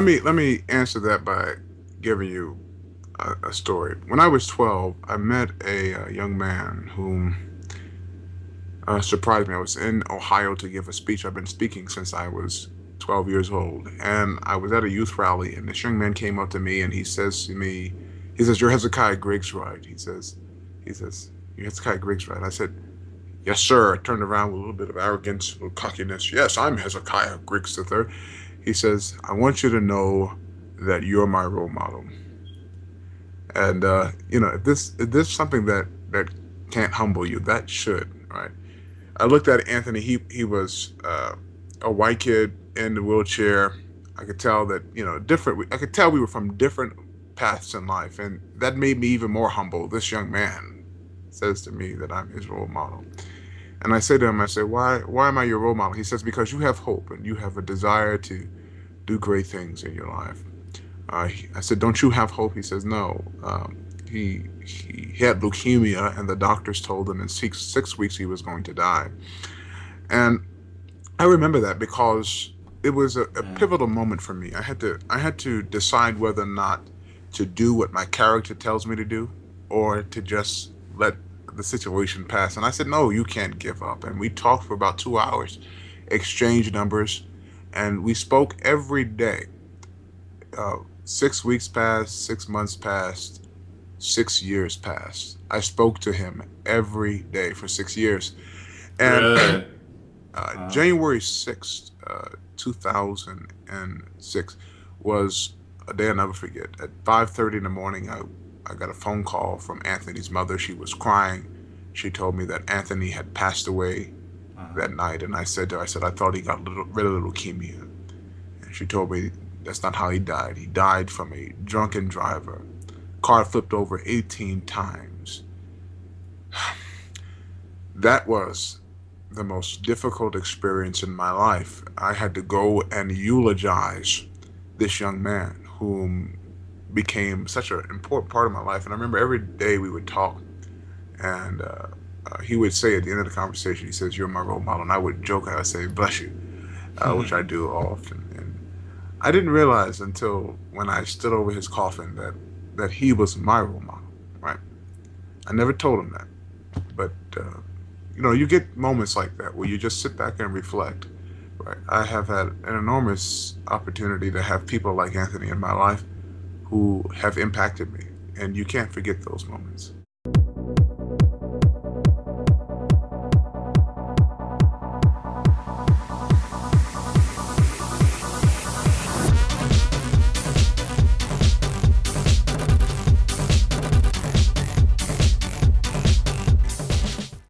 let me answer that by giving you a story. When I was 12, I met a young man whom surprised me. I was in Ohio to give a speech. I've been speaking since I was 12 years old, and I was at a youth rally, and this young man came up to me and he says to me, he says, "You're Hezekiah Griggs, right?" He says, "You're Hezekiah Griggs, right?" I said, "Yes, sir." I turned around with a little bit of arrogance, a little cockiness. "Yes, I'm Hezekiah Griggs the third." He says, "I want you to know that you're my role model." And if this is something that can't humble you, that should, right? I looked at Anthony. He was a white kid in the wheelchair. I could tell that different. I could tell we were from different paths in life, and that made me even more humble. This young man says to me that I'm his role model, and I say to him, I say, "Why am I your role model?" He says, "Because you have hope and you have a desire to do great things in your life." I said, "Don't you have hope?" He says, "No." He had leukemia, and the doctors told him in six weeks he was going to die. And I remember that because it was a Yeah. pivotal moment for me. I had to decide whether or not to do what my character tells me to do, or to just let the situation pass. And I said, "No, you can't give up." And we talked for about 2 hours, exchanged numbers, and we spoke every day. 6 weeks passed, 6 months passed, 6 years passed. I spoke to him every day for 6 years. And Really? Wow. January 6th, 2006 was a day I'll never forget. At 5:30 in the morning, I got a phone call from Anthony's mother. She was crying. She told me that Anthony had passed away Uh-huh. that night. And I said to her, I said, "I thought he got rid of leukemia." And she told me that's not how he died. He died from a drunken driver. Car flipped over 18 times. That was the most difficult experience in my life. I had to go and eulogize this young man whom became such an important part of my life. And I remember every day we would talk, and he would say at the end of the conversation, he says, "You're my role model." And I would joke, I would say, "Bless you," which I do often. And I didn't realize until when I stood over his coffin that he was my role model, right? I never told him that. But you get moments like that where you just sit back and reflect. Right? I have had an enormous opportunity to have people like Anthony in my life who have impacted me, and you can't forget those moments.